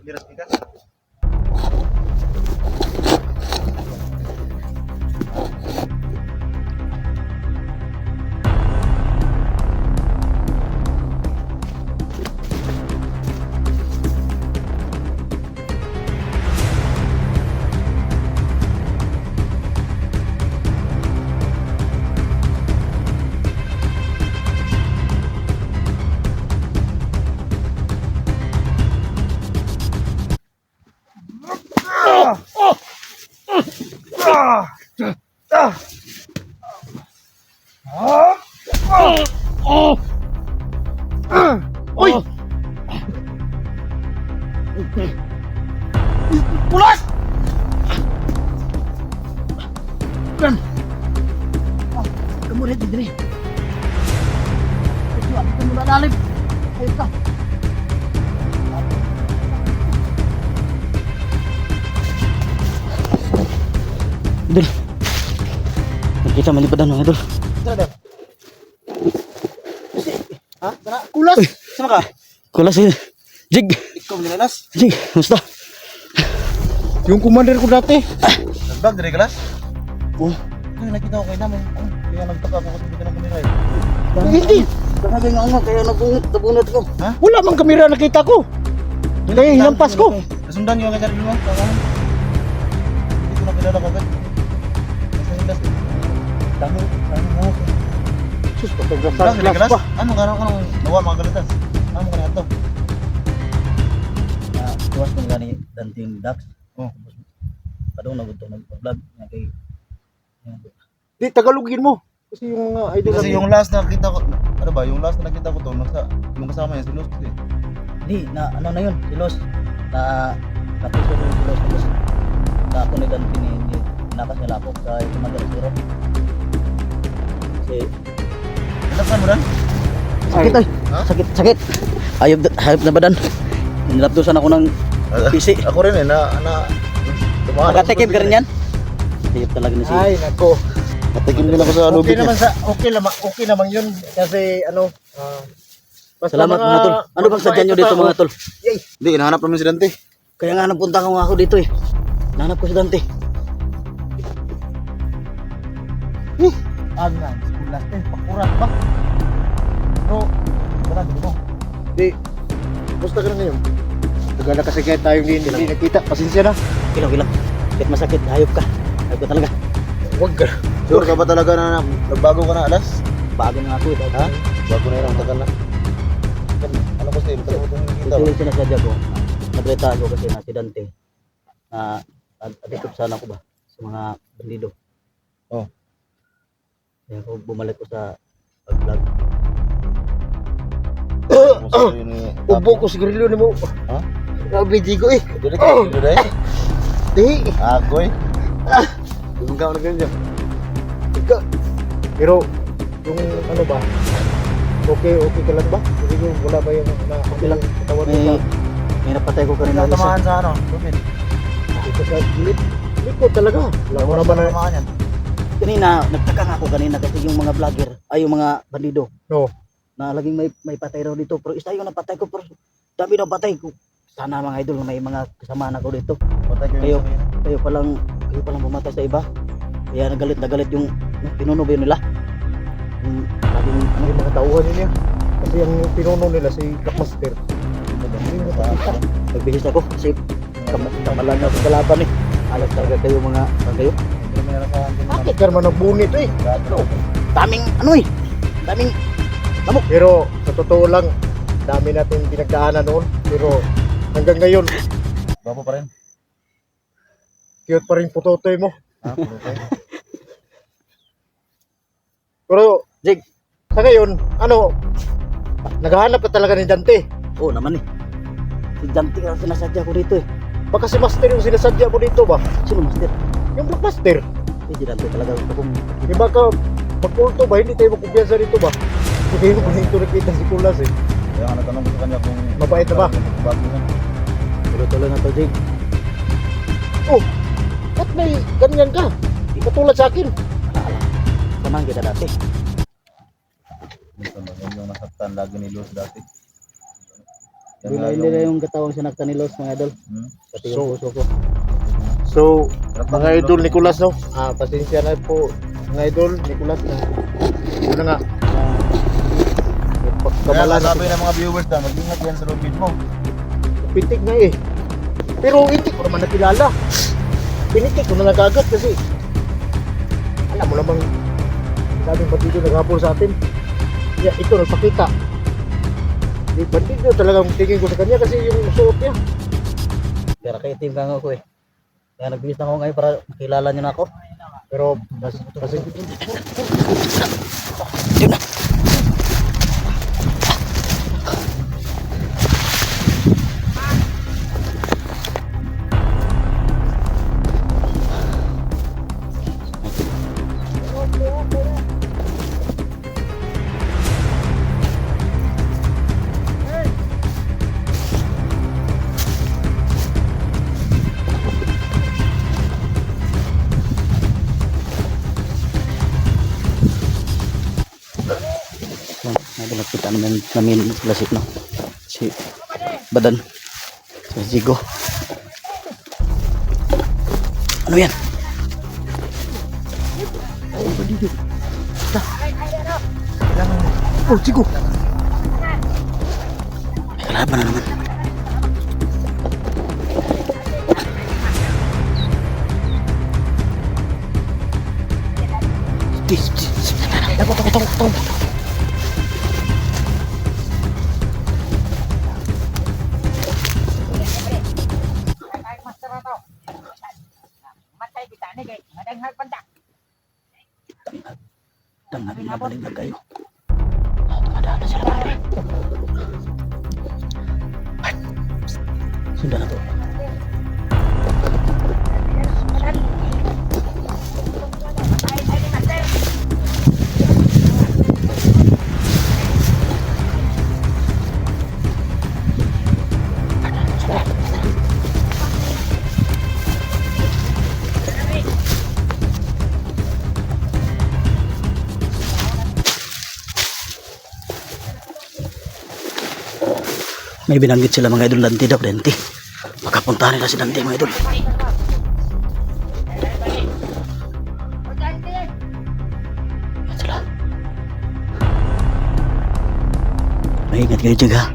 Birat ka. Uy! Pulas! Kan. Kamu lihat ini. Kamu udah dalim. Ayo ka. Idol. Nakita malipadan ng idol. Tara, ha? Tara, kulas. Sama ka? Kulas eh. Jig. Ikaw nilalas? Jig, musta? Yung commander ko dati. Nagbag dari kelas? Oh. Yung nakita ko kayo namin. Kaya nagtaka ako kasi hindi ka nang kamera eh. Hindi. Sabi nga nga kaya nabunot ko. Ha? Wala mang kamera nakita ko. Kaya hinampas ko. Nasundan yung kanya rin mo. Hindi ko nakilala ko agad. Dami mo. Sus, photographer class pa. Ano nawa mga galitan? Ano ka na ito? Tuwas mo gani danting Dax. Oh. Padong nagudto nag-vlog nga kay. Di tagalogin mo. Kasi yung mga idol kasi yung last na nakita ko, ano ba, yung last na nakita ko to, yung kasama niya si Los kasi. Di na ano na yun, si Los na napiso ko si Los tapos na ako ni danting ni nakas niya lapok sa Commander Zero. Kasi nalapan mo dan? Sakit ay. Sakit. Hayop na badan. Nilapdusan ako ng PC. Ako rin eh nakatikim ka rin yan? Hayop talaga na siya. Ay nako. Natikim din ako sa lubid niya. Okay naman yun kasi ano salamat mga tol. Ano bang sadya nyo dito mga tol? Hindi, hinahanap namin si Dante. Kaya nga napunta ko nga ako dito eh. Hinahanap ko si Dante. Angan, sebelas pakurat ba? Bro, beneran mo. Di, musta ka na ngayon? Tagal na kasi kaya tayong hindi nakita. Pasensya na. Ilang. Kahit masakit, hayop ka. Hayop ka talaga. Huwag ka. Sure ka ba talaga na nagbago ka na alas? Bago na ako. Ha? Bago na yun, tagal na. Ano kasi, matagal mo itong nakikita ba? Ito yung sinasadya ko. Nabalita ko kasi na si Dante. Adikop sana ko ba? Sa mga bandido. Oh. Kaya ako bumalik ko sa pag-vlog. Ubo ko sigarilyo ni mo. Ha? Nabidi ko eh. Dili ka sigarilyo dahil? Di. Agoy. Yung ka na ganyan. Ika. Pero, yung ano ba? Okay ka lang ba? Hindi ko wala ba yung okay lang katawan mo ba? May napatay ko kanina. Tamahan sa ano? Ito sa gilid. Hindi ko talaga. Wala mo na ba na? Kanina, nagtaka nga ako kanina kasi yung mga vlogger, ay yung mga bandido. No. Na laging may patay raw dito. Pero isa yung napatay ko, pero dami daw patay ko. Sana mga idol, may mga kasama na ko dito. Kayo palang bumatay sa iba. Kaya nagalit yung pinuno ba yun nila? Yung laging yung mga tauhan niya. Kasi yung pinuno nila, si Kapmaster. Nagbihis ako kasi kamalan na sa kalaban eh. Alas talaga kayo mga kayo. Bakit ka naman nagbunit eh? Daming lamok. Pero sa totoo lang, dami natin pinagdaanan noon. Pero hanggang ngayon, baba pa rin. Cute pa rin putotoy mo. Putotoy. Pero Jig, sa ngayon, naghahanap ka talaga ni Dante? Oo naman eh. Si Dante ang sinasadya ko dito eh. Baka si Master yung sinasadya mo dito ba? Sino Master? Yung Blockbuster. Hindi Dante talaga kung iba ka magkulto ba? Hindi tayo magkumpiyansa dito ba? Hindi mo kung ito nakita si Kulas eh. Kaya nga natanong ko sa kanya kung mabait na ba? Tuloy-tuloy na to, Jig. Oh, ba't may ganyan ka? Katulad sa akin. Ala, samahan kita dati. Minsan ba yung nasaktan lagi ni Luz dati? Hindi na yung katawang sinaktan ni Los, mga idol. Pati yung puso ko. So, mga idol Nicolas, no? Pasensya na po, mga idol, Nicolas na. Ano nga? Kamalan na. Sabi ng mga viewers na, mag-ingat yan sa lubid mo. Pitik na eh. Pero hindi ko naman nakilala. Pinitik ko na nagagad kasi alam mo namang daming bandido naghapon sa atin. Kaya ito nagpakita. Di bandido talagang tingin ko sa kanya kasi yung suot niya. Kaya kaitim ka nga ako eh. Kaya nagbihis na ako ngayon para makilala niyo na ako. Pero kasi nakita namin klasik no si Badan si Zigo. Ano yan? oh, Zigo. May kalaban na naman. Takot. Tangan na balik na kayo. Tumadaan na sila pare. Sundan na to. May binanggit sila mga idol Dante daw, Dante. Makapuntahan nila si Dante mga idol. Yan sila. Maingat kayo Jag ha.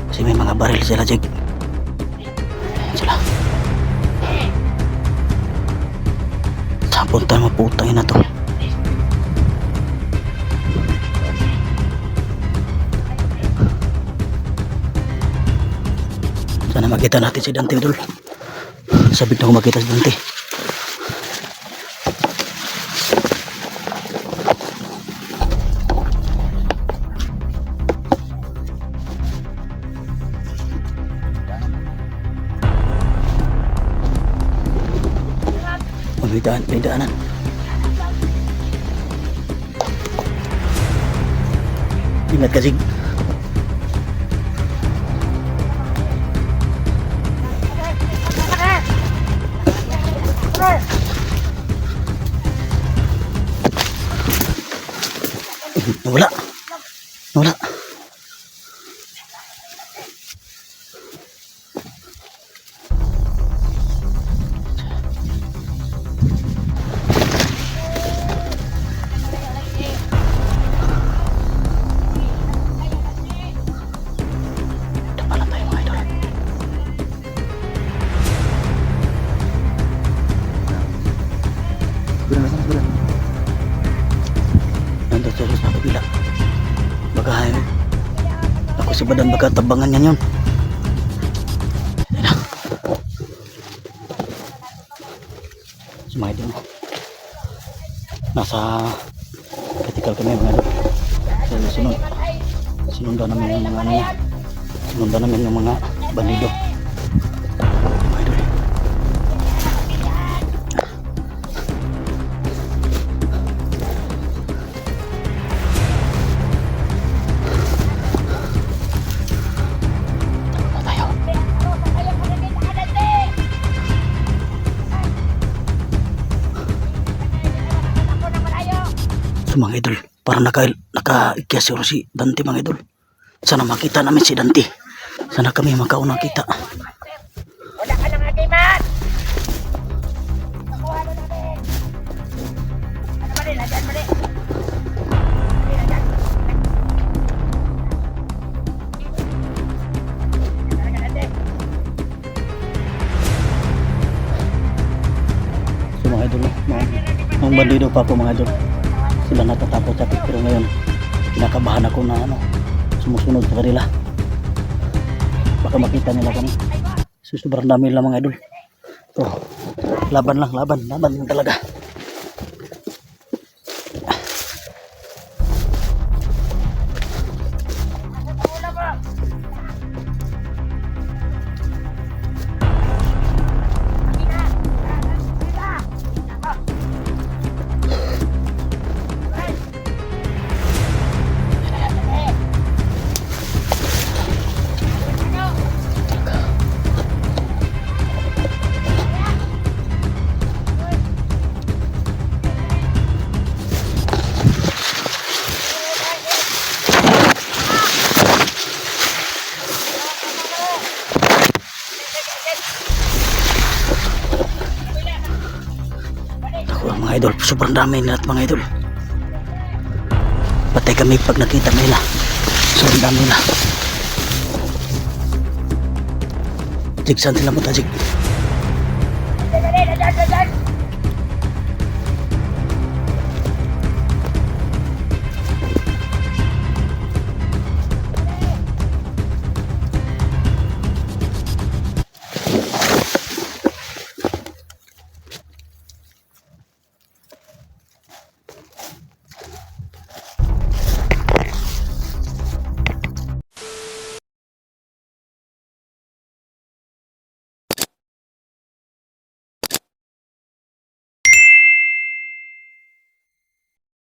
Kasi may mga baril sila Jag. Yan sila. Saan punta maputangin na to? Sana makita natin si Dante idol. Sabik na kung makita si Dante. May daanan. Ingat ka Sig. Nawala. Pala tayo mga idol. Nandun terus sa kabila. Baka ako si Badan baka tabangan niya yun. Sumaydin mo. Nasa critical kami mga idol. Sinundan namin yung mga ano niya. Sinundan namin yung mga bandido. Mga idol. Mga idol, parang naka-ikyas si Dante mga idol. Sana makita namin si Dante. Sana kami makaunang kita. Wala ka ng agimat! Ano ba rin? Andyan ba rin? So mga idol, nung bandido pa ako mga idol, sila natatakot sa akin. Pero ngayon, kinakabahan ako na sumusunod sa kanila. Baka makita nila kami. So sobrang dami lang mga idol. So, laban lang talaga. Ako mga idol, sobrang dami nila mga idol. Patay kami pag nakita nila. Sobrang dami nila. Jig, saan sila mo ta, Jig? Andyan!